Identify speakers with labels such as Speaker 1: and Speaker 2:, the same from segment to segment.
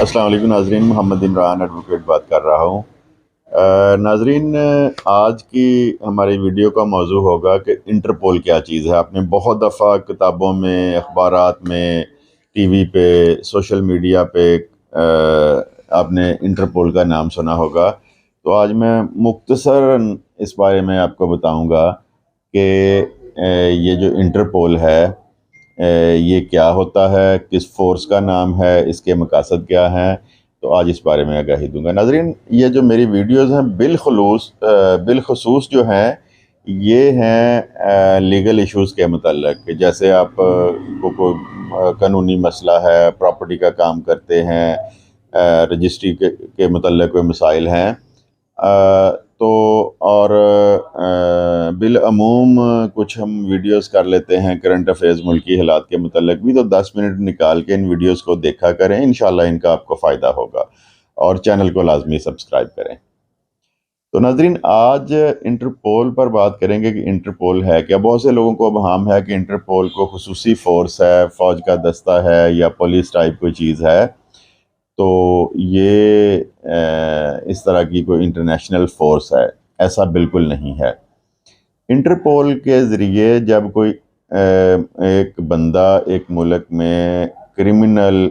Speaker 1: अस्सलाम वालेकुम नाजरीन, मोहम्मद इमरान एडवोकेट बात कर रहा हूँ। नाजरीन, आज की हमारी वीडियो का मौजू होगा कि इंटरपोल क्या चीज़ है। आपने बहुत दफ़ा किताबों में, अखबारात में, टीवी पे, सोशल मीडिया पे आपने इंटरपोल का नाम सुना होगा। तो आज मैं मुख्तसरन इस बारे में आपको बताऊंगा कि ये जो इंटरपोल है ये क्या होता है, किस फोर्स का नाम है, इसके मकासद क्या हैं। तो आज इस बारे में आगाही दूंगा। नाजरीन, ये जो मेरी वीडियोस हैं बिलखसूस जो हैं, ये हैं लीगल इश्यूज़ के मतलब। जैसे आप को कोई कानूनी मसला है, प्रॉपर्टी का काम करते हैं, रजिस्ट्री के मतलब कोई मसाइल हैं, तो और बिलअमूम कुछ हम वीडियोस कर लेते हैं करंट अफेयर्स, मुल्की हालात के मतलब भी। तो 10 मिनट निकाल के इन वीडियोस को देखा करें, इंशाल्लाह इनका आपको फ़ायदा होगा। और चैनल को लाजमी सब्सक्राइब करें। तो नाजरीन, आज इंटरपोल पर बात करेंगे कि इंटरपोल है क्या। बहुत से लोगों को वहम है कि इंटरपोल को खुसूसी फोर्स है, फ़ौज का दस्ता है या पुलिस टाइप कोई चीज़ है। तो ये इस तरह की कोई इंटरनेशनल फोर्स है, ऐसा बिल्कुल नहीं है। इंटरपोल के ज़रिए जब कोई एक बंदा एक मुल्क में क्रिमिनल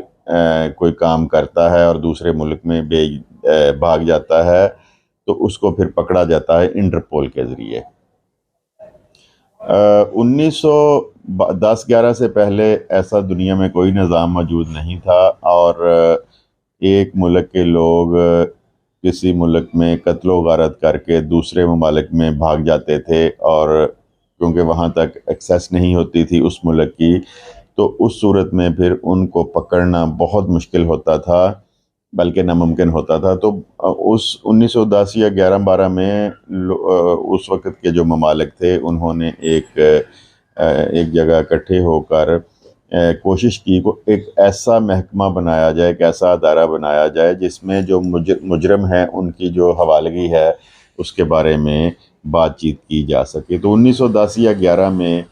Speaker 1: कोई काम करता है और दूसरे मुल्क में भाग जाता है, तो उसको फिर पकड़ा जाता है इंटरपोल के ज़रिए। 1910-11 से पहले ऐसा दुनिया में कोई निज़ाम मौजूद नहीं था, और एक मुल्क के लोग किसी मुल्क में कत्लो गारत करके दूसरे ममालिक में भाग जाते थे, और क्योंकि वहाँ तक एक्सेस नहीं होती थी उस मुल्क की, तो उस सूरत में फिर उनको पकड़ना बहुत मुश्किल होता था, बल्कि नामुमकिन होता था। तो उस 1910 या 11-12 में उस वक़्त के जो ममालिक थे, उन्होंने एक जगह इकट्ठे होकर कोशिश की को एक ऐसा महकमा बनाया जाए, एक ऐसा अदारा बनाया जाए जिसमें जो मुजरम हैं उनकी जो हवालगी है उसके बारे में बातचीत की जा सके। तो 1910 या 11 में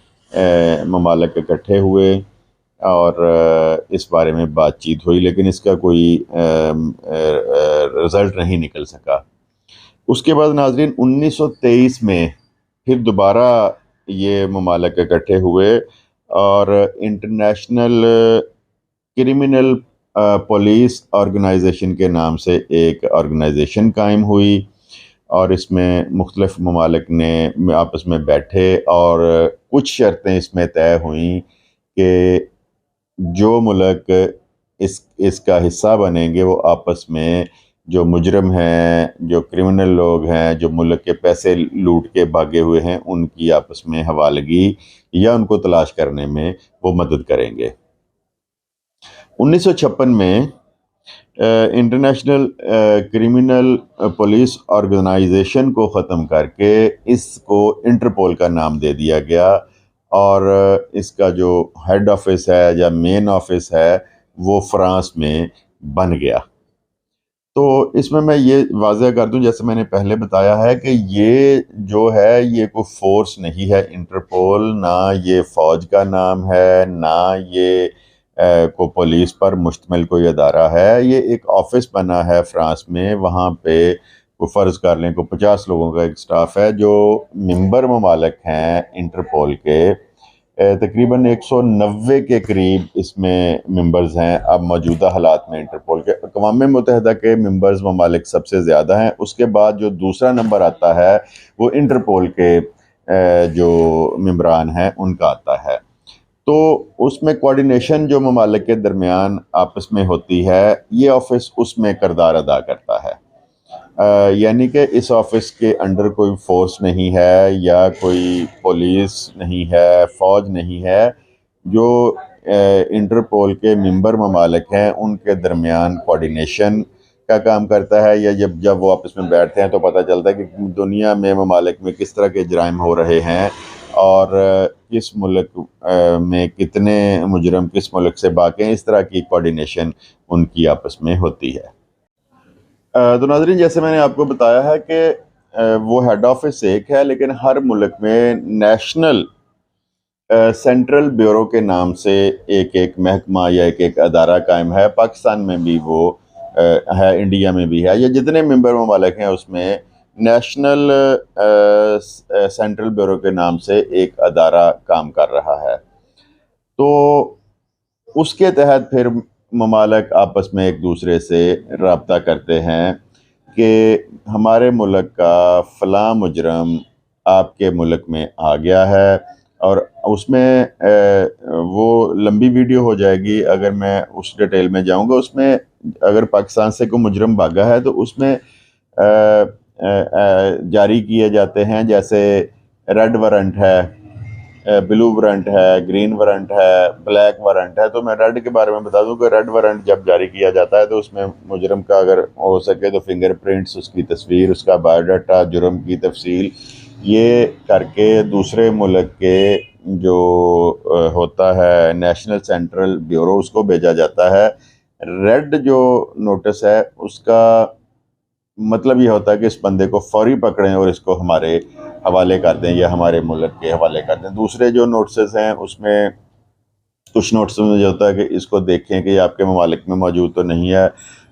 Speaker 1: ममालिक इकट्ठे हुए और इस बारे में बातचीत हुई, लेकिन इसका कोई रिज़ल्ट नहीं निकल सका। उसके बाद नाजरीन 1923 में फिर दोबारा ये ममालिक इकट्ठे हुए और इंटरनेशनल क्रिमिनल पुलिस ऑर्गेनाइजेशन के नाम से एक ऑर्गेनाइजेशन कायम हुई, और इसमें मुख्तलिफ ममालिक ने आपस में बैठे और कुछ शर्तें इसमें तय हुई कि जो मुल्क इसका हिस्सा बनेंगे वो आपस में जो मुजरम हैं, जो क्रिमिनल लोग हैं, जो मुल्क के पैसे लूट के भागे हुए हैं, उनकी आपस में हवालगी या उनको तलाश करने में वो मदद करेंगे। 1956 में इंटरनेशनल क्रिमिनल पुलिस ऑर्गेनाइजेशन को ख़त्म करके इसको इंटरपोल का नाम दे दिया गया, और इसका जो हेड ऑफिस है या मेन ऑफिस है वो फ्रांस में बन गया। तो इसमें मैं ये वाज़ह कर दूं, जैसे मैंने पहले बताया है, कि ये जो है ये कोई फोर्स नहीं है इंटरपोल, ना ये फ़ौज का नाम है, ना ये को पुलिस पर मुश्तमिल कोई अदारा है। ये एक ऑफिस बना है फ्रांस में, वहाँ पे को फ़र्ज़ कर लें को 50 लोगों का एक स्टाफ है जो मेंबर ममालिक हैं इंटरपोल के। तकरीबन 190 के करीब इसमें मेंबर्स हैं अब मौजूदा हालात में इंटरपोल के। अक़वाम मुत्तहिदा के मेंबर्स ममालिक सबसे ज़्यादा हैं, उसके बाद जो दूसरा नंबर आता है वो इंटरपोल के जो मेंबरान हैं उनका आता है। तो उसमें कोऑर्डिनेशन जो ममालिक के दरमियान आपस में होती है, ये ऑफिस उसमें किरदार अदा करता है। यानी कि इस ऑफिस के अंडर कोई फोर्स नहीं है या कोई पुलिस नहीं है, फ़ौज नहीं है। जो इंटरपोल के मेंबर ममालिक हैं उनके दरमियान कोऑर्डिनेशन का काम करता है, या जब जब वो आपस में बैठते हैं तो पता चलता है कि दुनिया में ममालिक में किस तरह के जराइम हो रहे हैं, और किस मुल्क में कितने मुजरम किस मुल्क से भागे, इस तरह की कोऑर्डिनेशन उनकी आपस में होती है। तो नाज़रीन, जैसे मैंने आपको बताया है कि वो हेड ऑफिस एक है, लेकिन हर मुल्क में नेशनल सेंट्रल ब्यूरो के नाम से एक एक महकमा या एक एक अदारा कायम है। पाकिस्तान में भी वो है, इंडिया में भी है, या जितने मेंबर ममालिक हैं उसमें नेशनल सेंट्रल ब्यूरो के नाम से एक अदारा काम कर रहा है। तो उसके तहत फिर ममालिक आपस में एक दूसरे से रब्ता करते हैं कि हमारे मुल्क का फ़लाँ मुजरम आपके मुल्क में आ गया है, और उसमें वो लंबी वीडियो हो जाएगी अगर मैं उस डिटेल में जाऊंगा। उसमें अगर पाकिस्तान से कोई मुजरम भागा है तो उसमें जारी किए जाते हैं, जैसे रेड वारंट है, ब्लू वारंट है, ग्रीन वारंट है, ब्लैक वारंट है। तो मैं रेड के बारे में बता दूं कि रेड वारंट जब जारी किया जाता है तो उसमें मुजरम का अगर हो सके तो फिंगरप्रिंट्स, उसकी तस्वीर, उसका बायोडाटा, जुर्म की तफसील, ये करके दूसरे मुल्क के जो होता है नेशनल सेंट्रल ब्यूरो, उसको भेजा जाता है। रेड जो नोटिस है उसका मतलब ये होता है कि इस बंदे को फौरी पकड़ें और इसको हमारे हवाले कर दें या हमारे मुल्क के हवाले कर दें। दूसरे जो नोटिस हैं उसमें कुछ नोटिस में ये होता है कि इसको देखें कि ये आपके ममालिक में मौजूद तो नहीं है।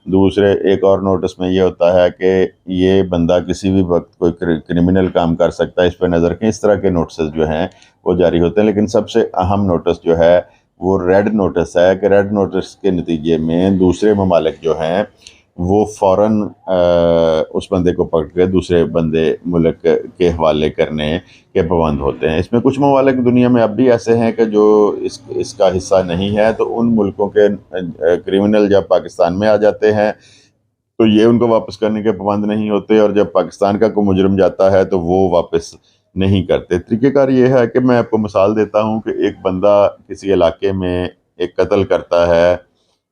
Speaker 1: दूसरे एक और नोटिस में ये होता है कि ये बंदा किसी भी वक्त कोई क्रिमिनल काम कर सकता है, इस पर नज़र रखें। इस तरह के नोटिस जो हैं वो जारी होते हैं, लेकिन सबसे अहम नोटिस जो है वो रेड नोटिस है कि रेड नोटिस के नतीजे में दूसरे ममालिक जो हैं वो फ़ौरन उस बंदे को पकड़ के दूसरे बंदे मुल्क के हवाले करने के पाबंद होते हैं। इसमें कुछ ममालिक दुनिया में अब भी ऐसे हैं कि जो इसका हिस्सा नहीं है, तो उन मुल्कों के क्रिमिनल जब पाकिस्तान में आ जाते हैं तो ये उनको वापस करने के पाबंद नहीं होते, और जब पाकिस्तान का कोई मुजरम जाता है तो वो वापस नहीं करते। तरीक़ेकार ये है कि मैं आपको मिसाल देता हूँ कि एक बंदा किसी इलाके में एक कत्ल करता है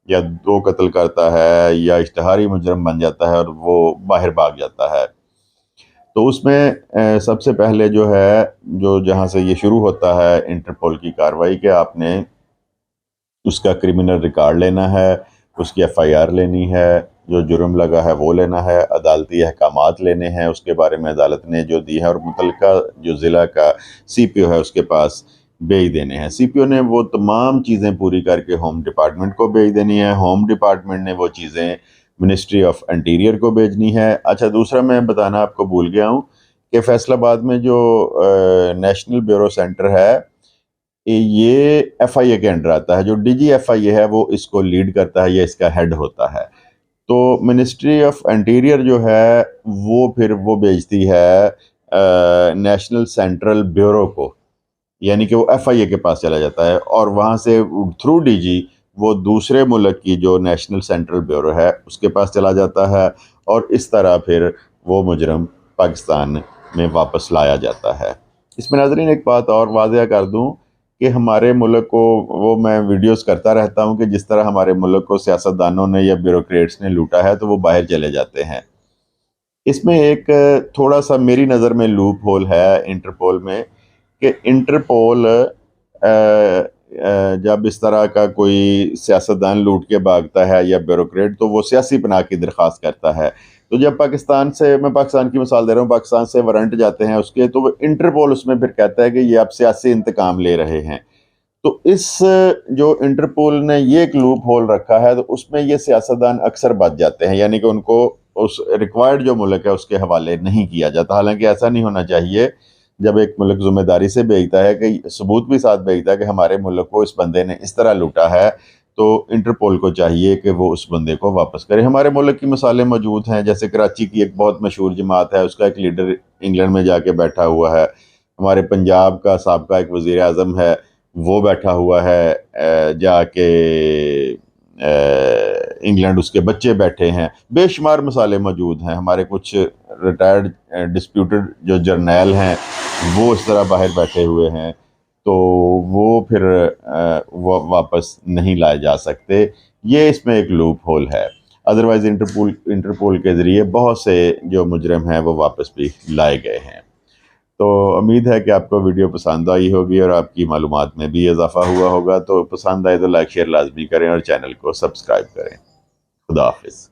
Speaker 1: या 2 कत्ल करता है या इश्तिहारी मुजरम बन जाता है और वो बाहर भाग जाता है। तो उसमें सबसे पहले जो है, जो जहाँ से ये शुरू होता है इंटरपोल की कार्रवाई, कि आपने उसका क्रिमिनल रिकॉर्ड लेना है, उसकी एफआईआर लेनी है, जो जुर्म लगा है वो लेना है, अदालती अहकामात लेने हैं उसके बारे में अदालत ने जो दी है, और मुतल्लिका जो ज़िला का सीपीओ है उसके पास भेज देने हैं। सीपीओ ने वो तमाम चीज़ें पूरी करके होम डिपार्टमेंट को भेज देनी है, होम डिपार्टमेंट ने वो चीज़ें मिनिस्ट्री ऑफ इंटीरियर को भेजनी है। अच्छा, दूसरा मैं बताना आपको भूल गया हूँ कि फैसलाबाद में जो नेशनल ब्यूरो सेंटर है ये एफआईए के अंडर आता है। जो डीजी एफआईए है वो इसको लीड करता है या इसका हेड होता है। तो मिनिस्ट्री ऑफ इंटीरियर जो है वो फिर वो भेजती है नेशनल सेंट्रल ब्यूरो को, यानी कि वो एफआईए के पास चला जाता है, और वहाँ से थ्रू डीजी वो दूसरे मुल्क की जो नेशनल सेंट्रल ब्यूरो है उसके पास चला जाता है, और इस तरह फिर वो मुजरम पाकिस्तान में वापस लाया जाता है। इसमें नाज़रीन एक बात और वाज़ह कर दूँ कि हमारे मुल्क को, वो मैं वीडियोस करता रहता हूँ कि जिस तरह हमारे मुल्क को सियासतदानों ने या ब्यूरोक्रेट्स ने लूटा है तो वो बाहर चले जाते हैं। इसमें एक थोड़ा सा मेरी नज़र में लूप होल है इंटरपोल में, कि इंटरपोल जब इस तरह का कोई सियासतदान लूट के भागता है या ब्यूरोक्रेट, तो वो सियासी पनाह की दरख्वास्त करता है। तो जब पाकिस्तान से, मैं पाकिस्तान की मिसाल दे रहा हूँ, पाकिस्तान से वारंट जाते हैं उसके, तो वो इंटरपोल उसमें फिर कहता है कि ये आप सियासी इंतकाम ले रहे हैं। तो इस जो इंटरपोल ने ये एक लूप होल रखा है, तो उसमें ये सियासतदान अक्सर बच जाते हैं, यानी कि उनको उस रिक्वायर्ड जो मुल्क है उसके हवाले नहीं किया जाता। हालांकि ऐसा नहीं होना चाहिए। जब एक मुल्क ज़िम्मेदारी से भेजता है, कि सबूत भी साथ भेजता है कि हमारे मुल्क को इस बंदे ने इस तरह लूटा है, तो इंटरपोल को चाहिए कि वो उस बंदे को वापस करे। हमारे मुल्क की मिसालें मौजूद हैं, जैसे कराची की एक बहुत मशहूर जमात है, उसका एक लीडर इंग्लैंड में जाके बैठा हुआ है। हमारे पंजाब का साबका एक वज़ीर आज़म है, वो बैठा हुआ है जाके इंग्लैंड, उसके बच्चे बैठे हैं। बेशुमार मिसालें मौजूद हैं। हमारे कुछ रिटायर्ड डिस्प्यूटेड जो जर्नैल हैं वो इस तरह बाहर बैठे हुए हैं, तो वो फिर वो वापस नहीं लाए जा सकते। ये इसमें एक लूप होल है। अदरवाइज़ इंटरपोल के ज़रिए बहुत से जो मुजरम हैं वो वापस भी लाए गए हैं। तो उम्मीद है कि आपको वीडियो पसंद आई होगी और आपकी मालूमात में भी इजाफ़ा हुआ होगा। तो पसंद आए तो लाइक शेयर लाजमी करें और चैनल को सब्सक्राइब करें। खुदा हाफिज़।